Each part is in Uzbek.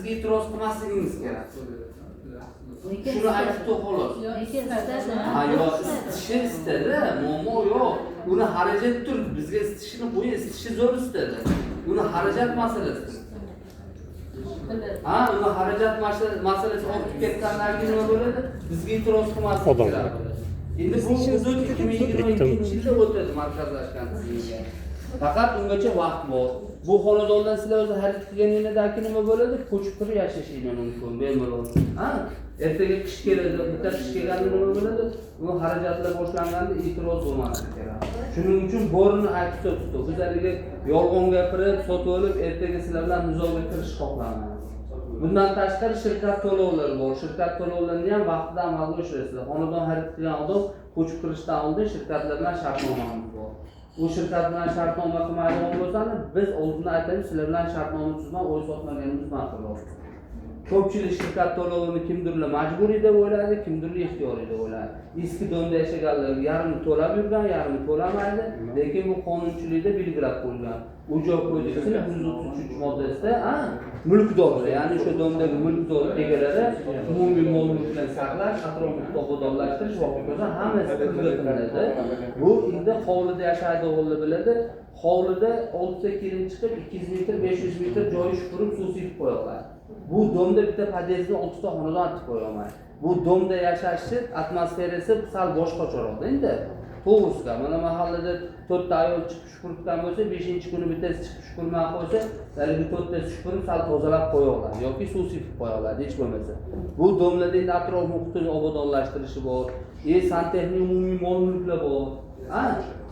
Sizga e'tiroz qilmasligingiz kerak. Shuni aytib xolos. Ha, yo'q, isitishi istadi, muammo yo'q. Uni xarajat turibdi, bizga isitishini qo'ying, isitishi zo'r istadi. Uni xarajat masalasi. Ha, uni xarajat masalasi ortib ketgandan keyin nima bo'ladi? Bizga e'tiroz qilmaslik kerak. Endi bu hudud 2022-yilda o'tadi markazlashgan tizimga. Faqat ungacha vaqt bor. Bu xonadondan sizlar o'zi xarid qilganingizdan keyin nima bo'ladi? Ko'chib kirib yashashingiz mumkin, bemalol. Ha? Ertaga qish keladi, bitta qish kelganda nima bo'ladi? Bu xarajatlar boshlanganda e'tiroz bo'lmasligi kerak. Shuning uchun borini aytib turibdi. Biz haliga yolg'on gapirib, sotib olib, ertaga sizlar bilan nizoga kirish xohlamaymiz. Bundan tashqari shirkat to'lovlari bor. Shirkat to'lovlarini ham vaqtida amalga oshirasizlar. Xonadon xarid qilgan odam ko'chib kirishdan oldin shirkatlar bilan shartnomamiz bor. Bu shirkat bilan shartnoma qilmaydigan bo'lsangiz, biz oldindan aytamiz, sizlar bilan shartnoma tuzmay, o'y sotmaganimiz ma'qul. Ko'pchilik shirkat to'lovini kimdirlar majburiy deb o'ylaydi, kimdirlar ixtiyoriy deb o'ylaydi. Eski donda yashaganlar yarmi to'lab yurgan, yarmi to'lamaydi, lekin bu qonunchilikda belgilab qo'yilgan. Ujoq kodeksining 133-moddasida, mulkdorlar, ya'ni o'sha domdagi mulkdor egalari umumiy mol-mulkni saqlash, atrof-muhitni obodonlashtirish va hokazo hammasi kiritiladi. Bu endi hovlida yashaydiganlar biladi. Hovlida 6 ta kelin chiqib 200 metr, 500 metr joy shupurib suv sepib qo'yadi. Bu domda bitta podyezdda 6 ta xonadon atib qo'yaman. Bu domda yashashni atmosferasi sal boshqacharoq endi. To'g'risi, mana mahallada 4 ta ayol chiqib shupurgan bo'lsa, 5-kuni bittasi chiqib shupurmay qo'ysa, haligi 4 ta shupurib sal tozalab qo'yadi yoki suv sepib qo'yadi hech bo'lmasa. Bu domlarda endi atrof muhitni obodonlashtirishi bor, santexnik umumiy mol-mulklar bor.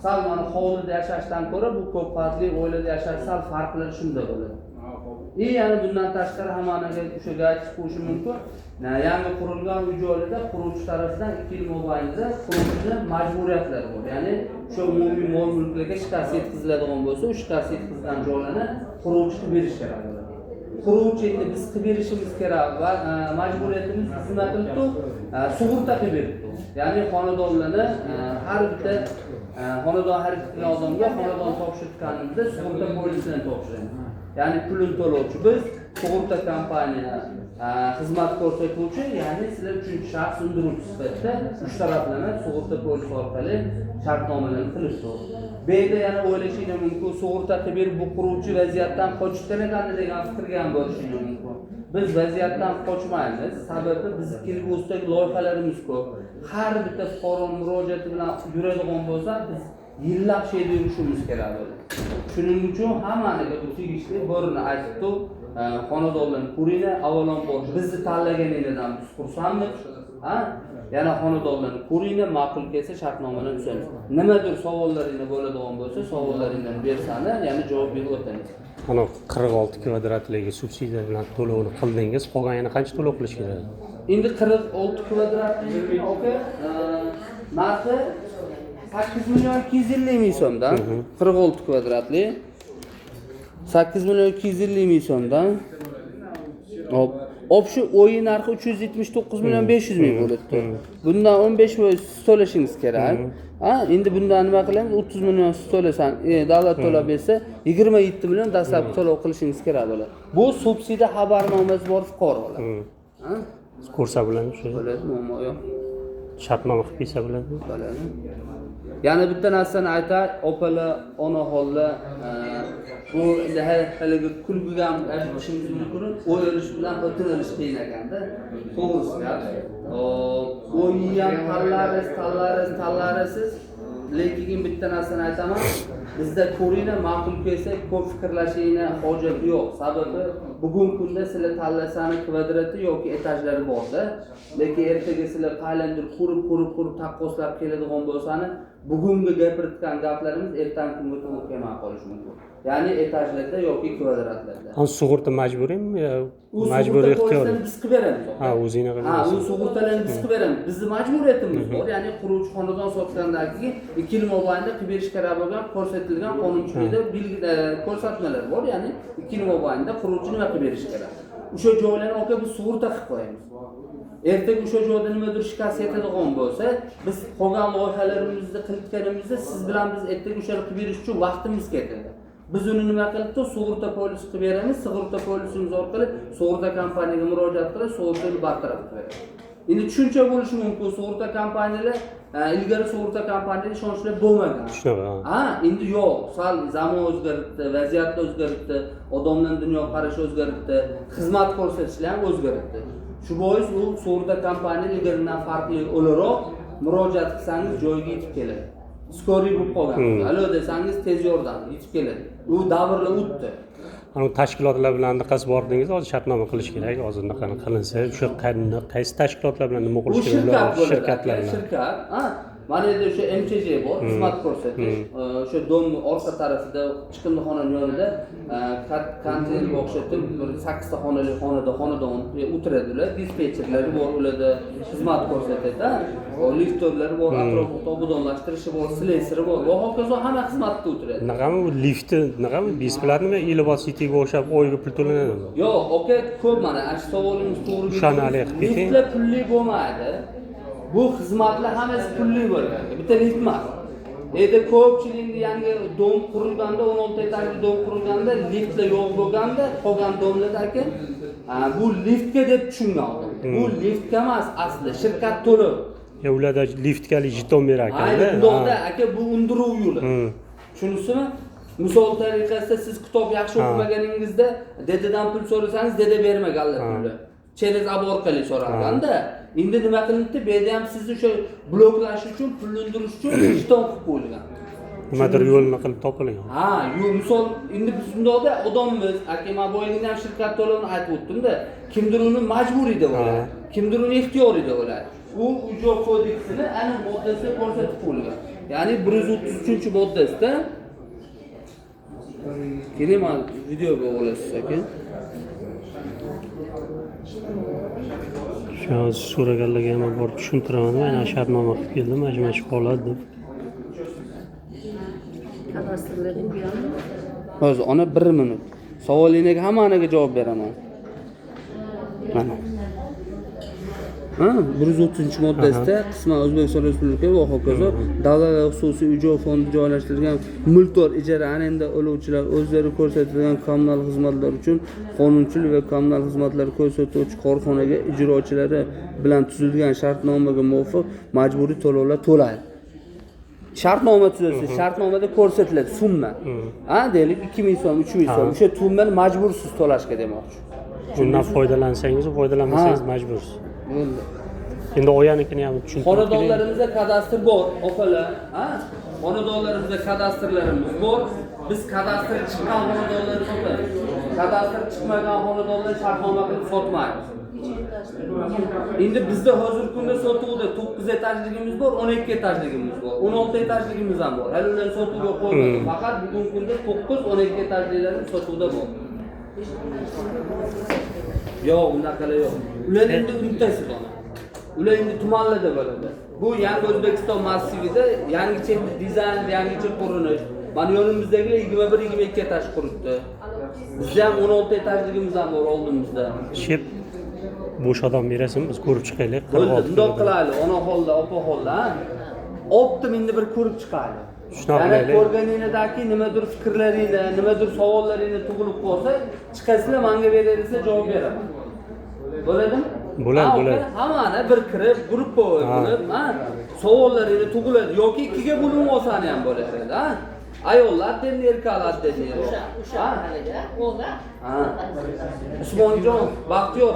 Sal mana hovlida yashashdan ko'ra bu ko'p qavatli oilada yashash sal farqlari shunda bo'ladi. Yani bundan tashqari hammaniga o'sha aytib qo'yish mumkin. Yangi qurilgan uy-joylarda quruvchi tomonidan 2 yil mobaynida quruvchining majburiyatlari bor. Ya'ni o'sha umumiy mol-mulklarga shikast yetkaziladigan bo'lsa, o'sha shikast yetkazilgan joylarni quruvchiga berish kerak bo'ladi. Quruvchi endi biz qilib berishimiz kerak va majburiyatimiz xizmat qilib sug'urta qilib beribdi. Ya'ni xonadonlarni har bitta xonadon xarid qilgan odamga xonadon topshirganimizda sug'urta polisini topshiramiz. Ya'ni pulini to'lovchi biz, sug'urta kompaniya xizmat ko'rsatuvchi, ya'ni sizlar uchinchi shaxs undiruvchi sifatida uch taraflama sug'urta polisi orqali shartnomalarni qilishdi. Bu yerda yana o'ylashingiz mumkin, sug'urta qilib berib bu quruvchi vaziyatdan qochishdan ekan degan fikrga ham bo'lishingiz mumkin. Biz vaziyatdan qochmaymiz. Sababi bizning kelgusidagi loyihalarimiz ko'p. Har bitta fuqaro murojaati bilan yuradigan bo'lsa, biz yillab şeyde yurishimiz kerak bo'ladi. Shuning uchun hammaniga bu tegishli borini aytib, xonadonlarni ko'ringlar, avvalambor bizni tanlaganingizdan biz xursandmiz. Yana xonadonlarni ko'ringlar, ma'qul kelsa shartnomani tuzamiz. Nimadir savollaringiz bo'ladigan bo'lsa, savollaringizdan bersanglar, yana javob berib o'tamiz. Ana 46 kvadratlik subsidiya bilan to'lovni qildingiz, qolganini qancha to'lov qilish kerak? Endi 46 kvadratlik aka, narxi 8 milyon 250 ming so'mdan 46 kvadratli 8 milyon 250 ming so'mdan hop shu o'yin narxi 379 milyon 500 ming bo'libdi. Bundan 15 million siz to'lashingiz kerak. Endi bundan nima qilamiz? 30 million siz to'lasan, davlat to'lab bersa 27 million dastlabki to'lov qilishingiz kerak bo'ladi. Bu subsidiya xabarnomasi bor fuqarolar. Ko'rsa bo'ladi shu. Bo'ladi, muammo yo'q. Shartnoma qilib bersa bo'ladi. Bo'ladi. Yani bitta narsani aytay, opalar, onaxonlar, bu haligi kulgiga ham aytishimiz mumkin. O'y olish bilan xotin olish qiyin ekanda. To'g'risi. O'yni ham tanlarsiz. Lekin bitta narsani aytaman, bizda ko'ringlar, ma'qul kelsa, ko'p fikrlashingizga hojat yo'q. Sababi bugungi kunda sizlar tanlasangiz kvadrati yoki etajlari borda, lekin ertaga sizlar qaylandir qurib taqqoslab keladigan bo'lsangiz, bugungi gapirgan gaplarimiz ertangi kunga to'g'ri kelmay qolishi mumkin. Ya'ni etajlarda yoki kvadratlarda. Sug'urta majburiymi yo majburiy ixtiyoriy? Biz qilib beramiz. O'zingizga qilasiz. U sug'urtalarni biz qilib beramiz. Bizning majburiyatimiz bor. Ya'ni quruvchi xonadon sotgandan keyin 2 yil mobaynida qilib berish kerak bo'lgan ko'rsatilgan qonunchilikda ko'rsatmalar bor. Ya'ni 2 yil mobaynida quruvchi nima qilib berish kerak. O'sha joylarni aka biz sug'urta qilib qo'yamiz. Ertaga o'sha joyda nimadir shikast yetadigan bo'lsa, biz qolgan loyihalarimizni qilganimizda siz bilan biz ertaga o'shani qilib berish uchun vaqtimiz ketadi. biz uni nima qilibdi, sug'urta polisi qilib beramiz, sug'urta polisimiz orqali sug'urta kompaniyaga murojaat qilib, sug'urtani bartaraf qilib beramiz. Endi tushuncha bo'lishi mumkin, sug'urta kompaniyalar ilgari sug'urta kompaniyalari ishonchli bo'lmagan. Shunaqa. Endi yo'q, sal zamon o'zgaribdi, vaziyat o'zgaribdi, odamlarning dunyoqarashi o'zgaribdi, xizmat ko'rsatishlar ham o'zgaribdi. Shu bois u sug'urta kompaniyalari ilgaridan farqli o'laroq murojaat qilsangiz joyiga yetib keladi. Skoriy bo'lib qolgan. Alo desangiz tez yordam yetib keladi. U davrlar o'tdi. Ana tashkilotlar bilan qanday bordingiz? Hozir shartnoma qilish kerak. Hozir qanaqa qilinsa, o'sha qaysi tashkilotlar bilan nima qilish kerak? Shirkatlar bilan. Shirkat, mana endi o'sha MCJ bor, xizmat ko'rsatish. O'sha dom orqa tarafida, chiqindixonaning yonida konteynerga o'xshatib bir 8 ta xonali xonadon o'tiradilar. Dispetcherlari bor, ularda xizmat ko'rsatadi. Liftlar bor, atrofni obodonlashtirishi bor, slesari bor va hokazo hamma xizmatda o'tiradi. Naqami bu liftni, naqami besplatnimi Ilobod City'ga o'xshab oyga pul to'lanadimi? Yo'q, aka, ko'p mana shu savolingiz to'g'ri. Liftlar pulli bo'lmaydi. Bu xizmatlar hammasi pulli bo'lgan. Bitta lift emas. Endi ko'pchilikning yangi dom qurilganda, 16 etajli dom qurilganda liftlar yo'q bo'lganda, qolgan domlardagi bu liftga deb tushungan odam. Bu liftga emas, asli shirkat to'lov. Ularda liftgalik jeton berar ekanda. Bunda aka bu undiruv yo'li. Tushundingizmi? Misol tariqasida siz kitob yaxshi o'qimaganingizda dedadan pul so'rasangiz, deda bermaganlar pulni. Cheles abo orqali so'raganda, endi nima qilindi? Bu yerda ham sizni o'sha bloklash uchun, pulni undirish uchun jeton qilib qo'yilgan. Nimadir yo'lni qilib topilgan. Yo'q, misol endi biz bundaqda odammiz, aka, men boyagina ham shirkat to'lovini aytib o'tdim-da, kimdir uni majburiy deb o'yladi, kimdir uni ixtiyoriy deb o'yladi. U ijro kodeksini ana moddasida ko'rsatib qo'yilgan. Ya'ni 133-moddasida keling, men videoga olasiz aka. Shu so'raganlarga ham borib tushuntiraman. Men shartnoma qilib keldim, majmuachi holat deb. Hozir ona 1 minut. Savolingizga hammaniga javob beraman. Mana. 130-moddasida qisman O'zbekiston Respublikasi va hokazo davlat va xususiy ijro fondi joylashtirilgan mulkdor ijara arenda oluvchilar o'zlari ko'rsatilgan kommunal xizmatlar uchun qonunchilik va kommunal xizmatlar ko'rsatuvchi korxonaga ijrochilari bilan tuzilgan shartnomaga muvofiq majburiy to'lovlar to'laydi. Shartnoma tuzilsa, shartnomada ko'rsatiladi summa. Deylik 2000 so'm, 3000 so'm. O'sha summani majbursiz to'lashga demoqchi. Undan foydalansangiz, foydalanmasangiz majbursiz. Bo'ldi. Endi oyanikini ham tushuntirib. Xonadonlarimizda kadastr bor, opalar, Xonadonlarimizda kadastrlarimiz bor. Biz kadastr chiqqan xonadonlarni sotamiz. Kadastr chiqmagan xonadonlarni shartnoma qilib sotmaymiz. Endi bizda hozirgi kunda sotuvda 9 etajligimiz bor, 12 etajligimiz bor, 16 etajligimiz ham bor. Hali ularni sotuvga qo'ymadik. Faqat bugungi kunda 9, 12 etajliklari sotuvda bor. Yo'q, unaqalar yo'q. Ular endi unutasiz ona. Ular endi tumanlarda bo'ladi. Bu yangi O'zbekiston massivida yangicha dizayn, yangicha qurilish. Mana yonimizdagilar 21-22 etaj quribdi. Bizda ham 16 etajligimiz ham bor oldimizda. Shep bo'sh odam berasizmi? Biz ko'rib chiqaylik. Bundoq qilaylik, ona holda, opa holda. Optim endi bir ko'rib chiqaylik. Yana ko'rganinglardagi nimadir fikrlaringlar, nimadir savollaringlar tug'ilib qolsa, chiqasizlar, menga beringlar, javob beraman. Bo'ladimi? Bo'ladi. Hammani bir kirib, gruppa bo'lib, savollaringlar tug'iladi yoki ikkiga bo'linib olsani ham bo'ladi, Ayollar den, erkaklar den. O'sha haliga, o'g'la. Usmonjon, Baxtiyor.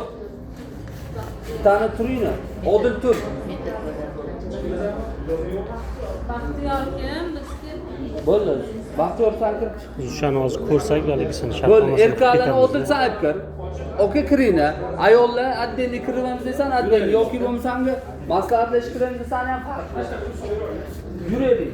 Tani turinglar. Odil tur. Baxtiyor kim? Bo'ldi. Baxtiyor san kir. O'shani hozir ko'rsak, haligisini shartnomasini. Bo'ldi, erkaklarni odil san olib kir. Oka kiringlar. Ayollar addenni kiramiz desan, addenni yoki bo'lmasanga maslahatlashib kiramiz desan ham farqli. Yuraylik.